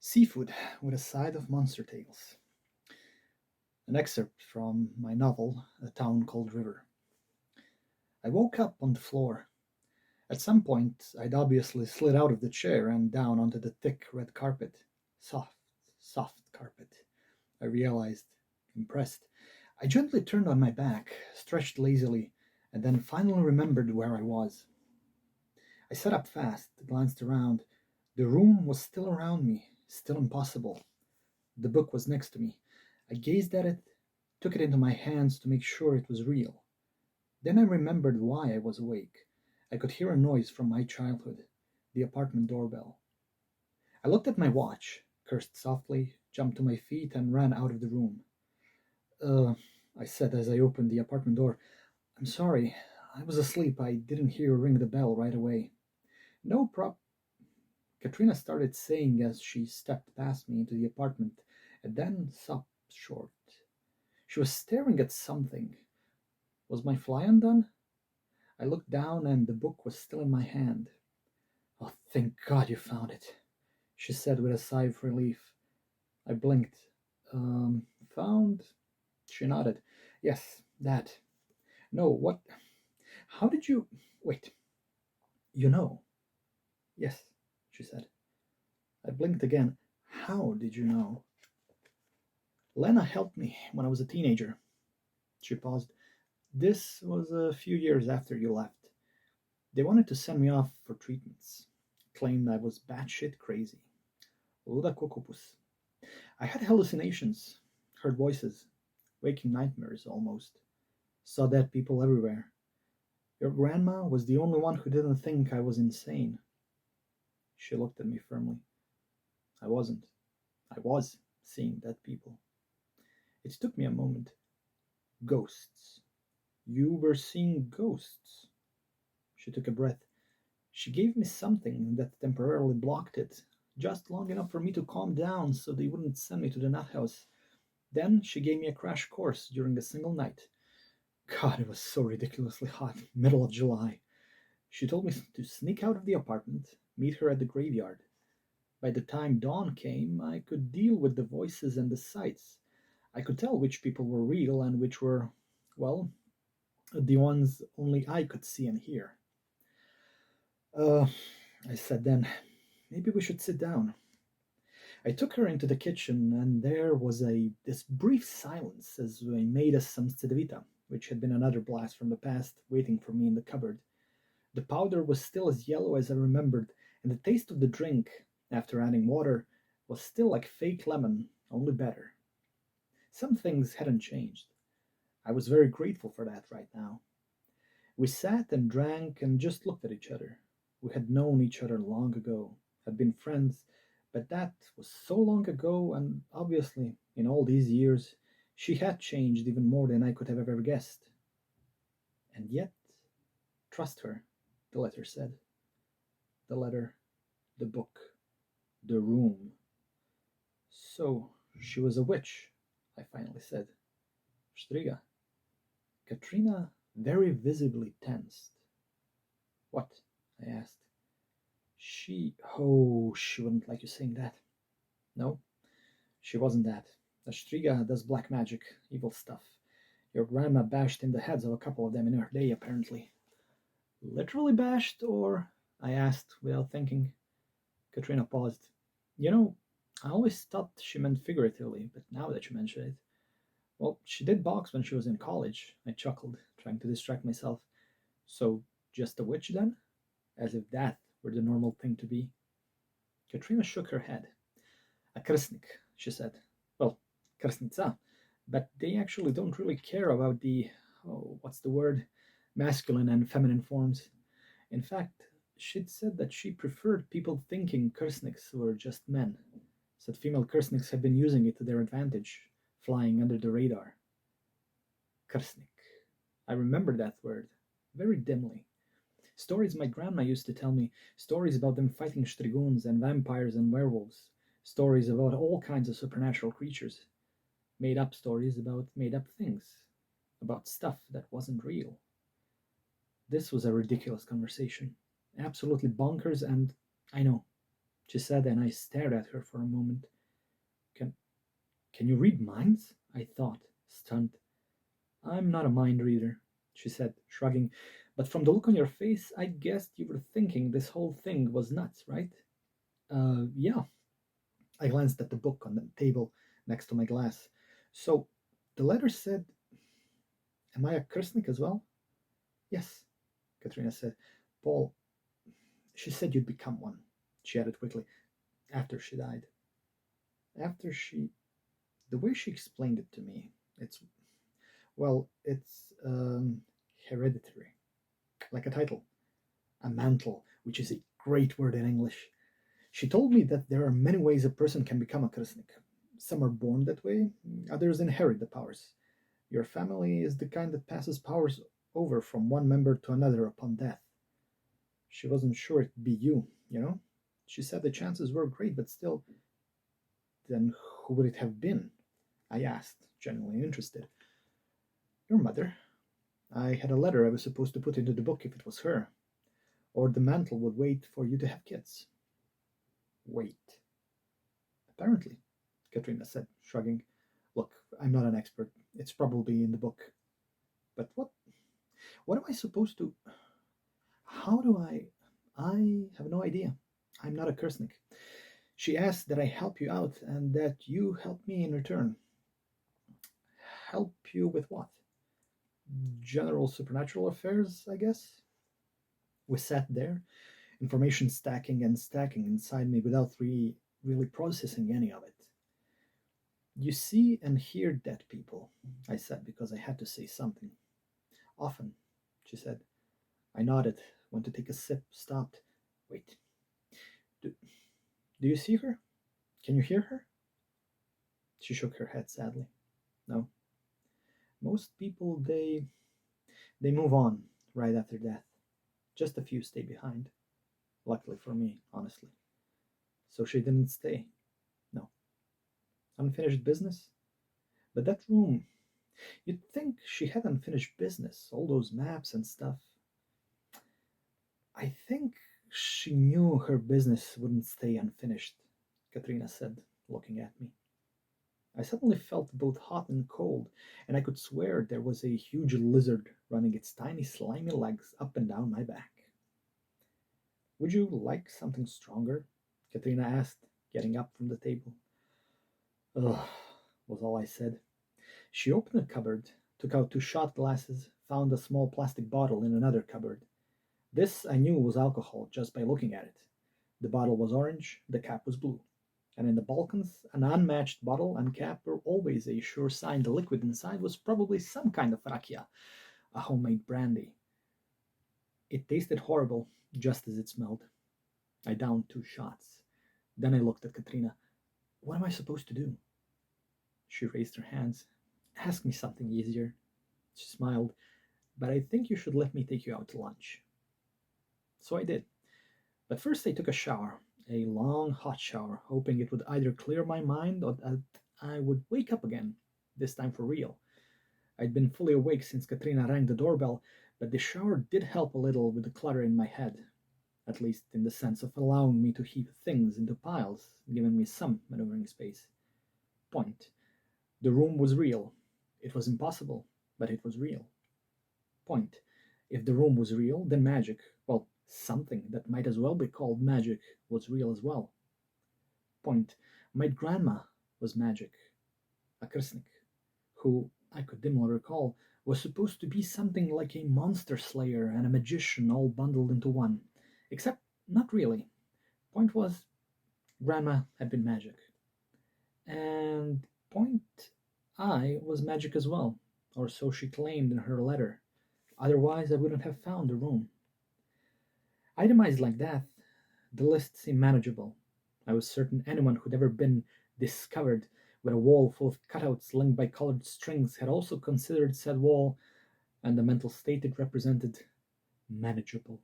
Seafood with a side of monster tails. An excerpt from my novel, A Town Called River. I woke up on the floor. At some point, I'd obviously slid out of the chair and down onto the thick red carpet. Soft, soft carpet, I realized, impressed. I gently turned on my back, stretched lazily, and then finally remembered where I was. I sat up fast, glanced around. The room was still around me, still impossible. The book was next to me. I gazed at it, took it into my hands to make sure it was real. Then I remembered why I was awake. I could hear a noise from my childhood, the apartment doorbell. I looked at my watch, cursed softly, jumped to my feet, and ran out of the room. Uh, I said as I opened the apartment door. I'm sorry. I was asleep. I didn't hear you ring the bell right away. No prob. Katrina started saying as she stepped past me into the apartment, and then stopped short. She was staring at something. Was my fly undone? I looked down and the book was still in my hand. Oh, thank God you found it, she said with a sigh of relief. I blinked. Found? She nodded. Yes, that. No, what? How did you. Wait. You know? Yes, she said. I blinked again. How did you know? Lena helped me when I was a teenager. She paused. This was a few years after you left. They wanted to send me off for treatments. Claimed I was batshit crazy. Luda kokopus. I had hallucinations, heard voices, waking nightmares almost. Saw dead people everywhere. Your grandma was the only one who didn't think I was insane. She looked at me firmly. I wasn't. I was seeing dead people. It took me a moment. Ghosts. You were seeing ghosts. She took a breath. She gave me something that temporarily blocked it, just long enough for me to calm down so they wouldn't send me to the nut house. Then she gave me a crash course during a single night. God, it was so ridiculously hot, middle of July. She told me to sneak out of the apartment, meet her at the graveyard. By the time dawn came, I could deal with the voices and the sights. I could tell which people were real and which were, well, the ones only I could see and hear. Uh, I said then, maybe we should sit down. I took her into the kitchen, and there was this brief silence as we made us some cedevita, which had been another blast from the past, waiting for me in the cupboard. The powder was still as yellow as I remembered, and the taste of the drink, after adding water, was still like fake lemon, only better. Some things hadn't changed. I was very grateful for that right now. We sat and drank and just looked at each other. We had known each other long ago, had been friends, but that was so long ago, and obviously, in all these years, she had changed even more than I could have ever guessed. And yet, trust her, the letter said. The letter, the book, the room. So, she was a witch, I finally said. Striga. Katrina very visibly tensed. What? I asked. She wouldn't like you saying that. No, she wasn't that. The Striga does black magic, evil stuff. Your grandma bashed in the heads of a couple of them in her day, apparently. Literally bashed, or? I asked, without thinking. Katrina paused. You know, I always thought she meant figuratively, but now that you mention it. Well, she did box when she was in college, I chuckled, trying to distract myself. So, just a witch then? As if that were the normal thing to be. Katrina shook her head. A krsnik, she said. Well, krsnica, but they actually don't really care about what's the word? Masculine and feminine forms. In fact, she'd said that she preferred people thinking krsniks were just men. Said female krsniks had been using it to their advantage, flying under the radar. Krsnik. I remember that word, very dimly. Stories my grandma used to tell me, stories about them fighting strigoons and vampires and werewolves, stories about all kinds of supernatural creatures, made up stories about made up things, about stuff that wasn't real. This was a ridiculous conversation, absolutely bonkers, and I know, she said, and I stared at her for a moment. Can, can you read minds? I thought, stunned. I'm not a mind reader, she said, shrugging, but from the look on your face, I guessed you were thinking this whole thing was nuts, right? Yeah. I glanced at the book on the table next to my glass. So, the letter said, am I a Krstnik as well? Yes, Katrina said. Paul, she said you'd become one, she added quickly, after she died. After she. The way she explained it to me, it's hereditary, like a title, a mantle, which is a great word in English. She told me that there are many ways a person can become a Krstnik. Some are born that way, others inherit the powers. Your family is the kind that passes powers over from one member to another upon death. She wasn't sure it'd be you, you know? She said the chances were great, but still. Then who would it have been? I asked, genuinely interested. Your mother. I had a letter I was supposed to put into the book if it was her. Or the mantle would wait for you to have kids. Wait. Apparently, Katrina said, shrugging. Look, I'm not an expert. It's probably in the book. But what am I supposed to... How do I have no idea. I'm not a Krstnik. She asked that I help you out and that you help me in return. Help you with what? General supernatural affairs, I guess? We sat there, information stacking and stacking inside me without really processing any of it. You see and hear dead people, I said, because I had to say something. Often, she said. I nodded, went to take a sip, stopped. Wait. Do you see her? Can you hear her? She shook her head sadly. No. Most people, they move on right after death. Just a few stay behind. Luckily for me, honestly. So she didn't stay. No. Unfinished business? But that room, you'd think she had unfinished business, all those maps and stuff. I think she knew her business wouldn't stay unfinished, Katrina said, looking at me. I suddenly felt both hot and cold, and I could swear there was a huge lizard running its tiny slimy legs up and down my back. Would you like something stronger? Katrina asked, getting up from the table. Ugh, was all I said. She opened a cupboard, took out 2 shot glasses, found a small plastic bottle in another cupboard. This I knew was alcohol just by looking at it. The bottle was orange, the cap was blue. And in the Balkans, an unmatched bottle and cap were always a sure sign the liquid inside was probably some kind of rakia, a homemade brandy. It tasted horrible, just as it smelled. I downed 2 shots. Then I looked at Katrina. What am I supposed to do? She raised her hands. Ask me something easier. She smiled. But I think you should let me take you out to lunch. So I did. But first I took a shower, a long hot shower, hoping it would either clear my mind or that I would wake up again, this time for real. I'd been fully awake since Katrina rang the doorbell, but the shower did help a little with the clutter in my head, at least in the sense of allowing me to heap things into piles, giving me some maneuvering space. Point. The room was real. It was impossible, but it was real. Point. If the room was real, then magic, well, something that might as well be called magic, was real as well. Point. My grandma was magic, a Krstnik, who, I could dimly recall, was supposed to be something like a monster slayer and a magician all bundled into one. Except, not really. Point was, grandma had been magic. And point I was magic as well, or so she claimed in her letter. Otherwise, I wouldn't have found the room. Itemized like that, the list seemed manageable. I was certain anyone who'd ever been discovered with a wall full of cutouts linked by colored strings had also considered said wall, and the mental state it represented, manageable.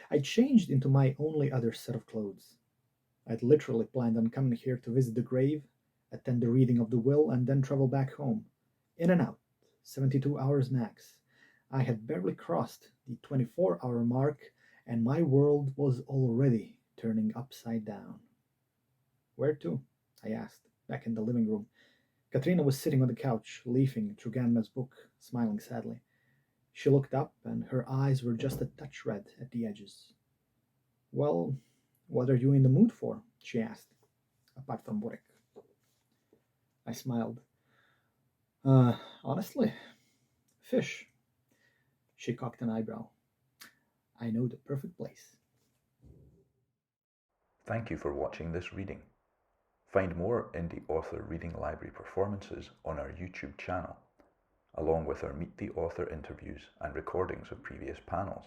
I changed into my only other set of clothes. I'd literally planned on coming here to visit the grave, attend the reading of the will, and then travel back home. In and out, 72 hours max. I had barely crossed the 24-hour mark, and my world was already turning upside down. "Where to?" I asked, back in the living room. Katrina was sitting on the couch, leafing through Grandma's book, smiling sadly. She looked up, and her eyes were just a touch red at the edges. "Well, what are you in the mood for?" she asked, "apart from work." I smiled. Honestly, fish." She cocked an eyebrow. "I know the perfect place." Thank you for watching this reading. Find more indie author reading library performances on our YouTube channel, along with our Meet the Author interviews and recordings of previous panels.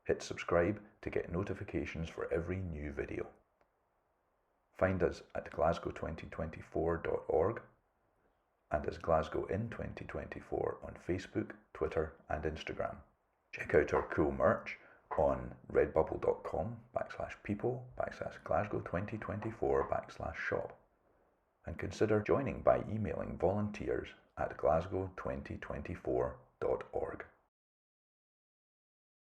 Hit subscribe to get notifications for every new video. Find us at glasgow2024.org and as Glasgow in 2024 on Facebook, Twitter and Instagram. Check out our cool merch on redbubble.com/people/Glasgow2024/shop and consider joining by emailing volunteers at glasgow2024.org.